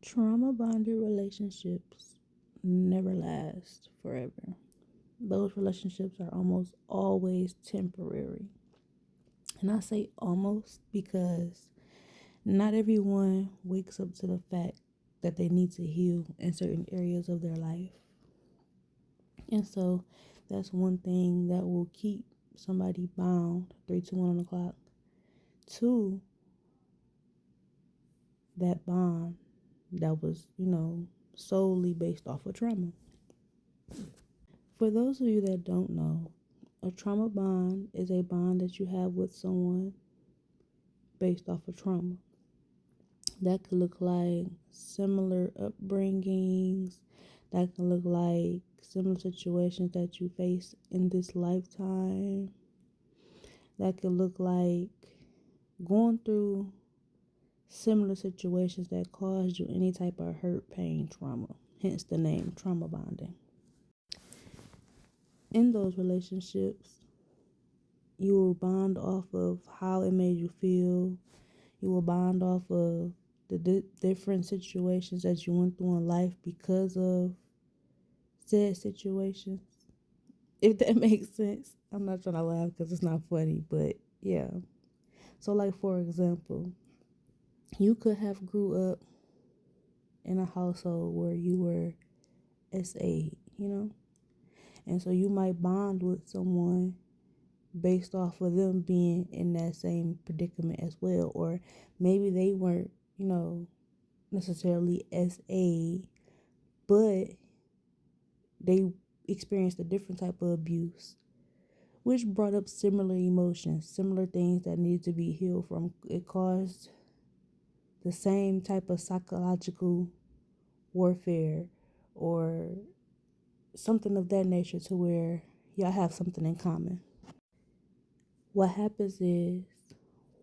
Trauma bonded relationships never last forever. Those relationships are almost always temporary. And I say almost because not everyone wakes up to the fact that they need to heal in certain areas of their life. And so that's one thing that will keep somebody bound. 3, 2, 1 on the clock. 2, that bond that was, solely based off of trauma. For those of you that don't know, a trauma bond is a bond that you have with someone based off of trauma. That could look like similar upbringings. That could look like similar situations that you face in this lifetime. That could look like going through similar situations that caused you any type of hurt, pain, trauma. Hence the name trauma bonding. In those relationships, you will bond off of how it made you feel. You will bond off of the different situations that you went through in life because of said situations. If that makes sense. I'm not trying to laugh because it's not funny, but yeah. So like for example, you could have grew up in a household where you were SA, and so you might bond with someone based off of them being in that same predicament as well. Or maybe they weren't, necessarily SA, but they experienced a different type of abuse, which brought up similar emotions, similar things that needed to be healed from. It caused the same type of psychological warfare or something of that nature to where y'all have something in common. What happens is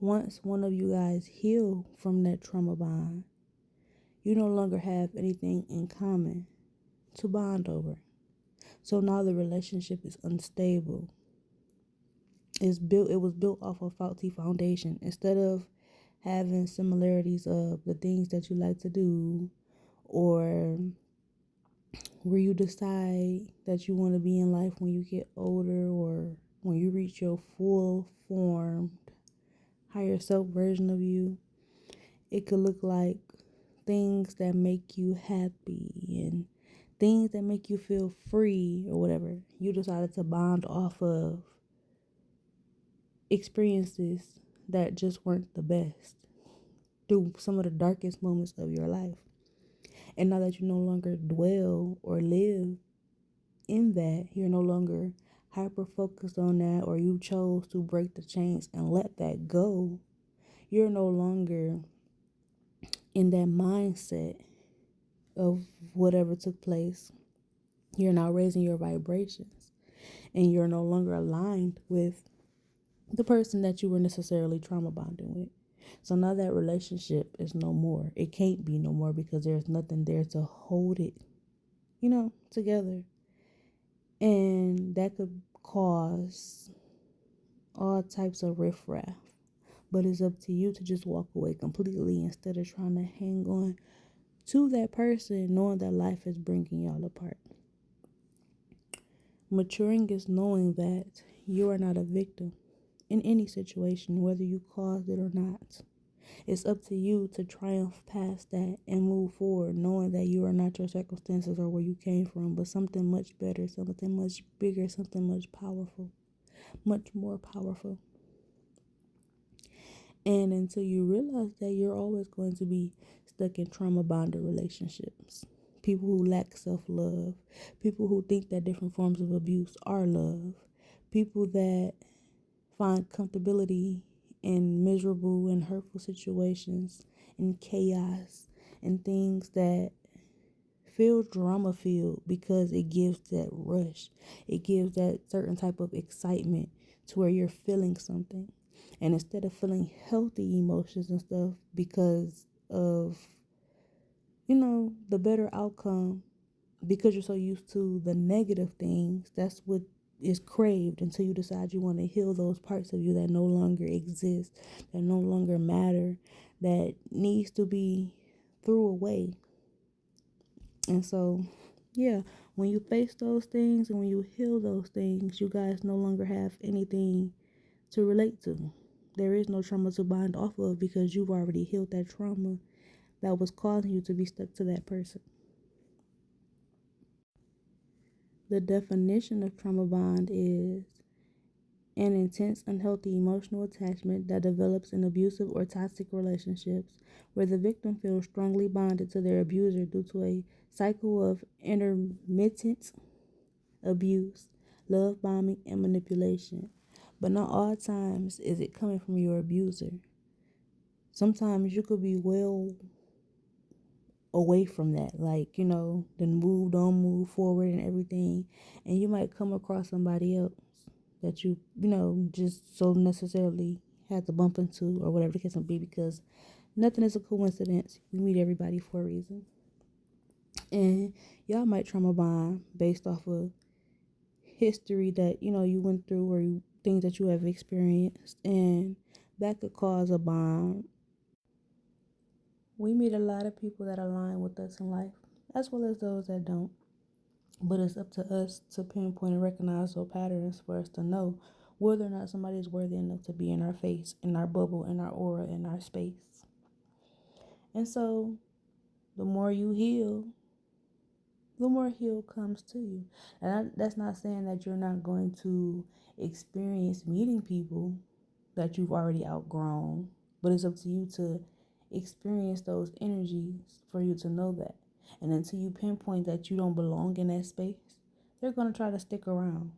once one of you guys heal from that trauma bond, you no longer have anything in common to bond over. So now the relationship is unstable. It was built off a faulty foundation. Instead of having similarities of the things that you like to do, or where you decide that you want to be in life when you get older, or when you reach your full formed higher self version of you, it could look like things that make you happy and things that make you feel free or whatever. You decided to bond off of experiences that just weren't the best through some of the darkest moments of your life. And now that you no longer dwell or live in that, you're no longer hyper focused on that, or you chose to break the chains and let that go. You're no longer in that mindset of whatever took place. You're now raising your vibrations, and you're no longer aligned with the person that you were necessarily trauma bonding with. So now that relationship is no more. It can't be no more because there's nothing there to hold it, together. And that could cause all types of riffraff. But it's up to you to just walk away completely instead of trying to hang on to that person, knowing that life is bringing y'all apart. Maturing is knowing that you are not a victim in any situation, whether you caused it or not. It's up to you to triumph past that and move forward, knowing that you are not your circumstances or where you came from, but something much better, something much bigger, something much powerful, much more powerful. And until you realize that, you're always going to be stuck in trauma bonded relationships. People who lack self-love, people who think that different forms of abuse are love, people that find comfortability in miserable and hurtful situations, in chaos, and things that feel drama filled because it gives that rush. It gives that certain type of excitement to where you're feeling something. And instead of feeling healthy emotions and stuff because of, the better outcome, because you're so used to the negative things, that's what is craved until you decide you want to heal those parts of you that no longer exist, that no longer matter, that needs to be threw away. And so, yeah, when you face those things and when you heal those things, you guys no longer have anything to relate to. There is no trauma to bind off of because you've already healed that trauma that was causing you to be stuck to that person. The definition of trauma bond is an intense, unhealthy emotional attachment that develops in abusive or toxic relationships where the victim feels strongly bonded to their abuser due to a cycle of intermittent abuse, love bombing, and manipulation. But not all times is it coming from your abuser. Sometimes you could be well away from that, like, then move forward and everything, and you might come across somebody else that you just so necessarily had to bump into, or whatever the case may be, because nothing is a coincidence. You meet everybody for a reason. And y'all might trauma bond based off of history that you went through, or things that you have experienced, and that could cause a bond. We meet a lot of people that align with us in life, as well as those that don't. But it's up to us to pinpoint and recognize those patterns for us to know whether or not somebody is worthy enough to be in our face, in our bubble, in our aura, in our space. And so the more you heal, the more heal comes to you. And that's not saying that you're not going to experience meeting people that you've already outgrown, but it's up to you to experience those energies for you to know that. And until you pinpoint that you don't belong in that space, they're going to try to stick around.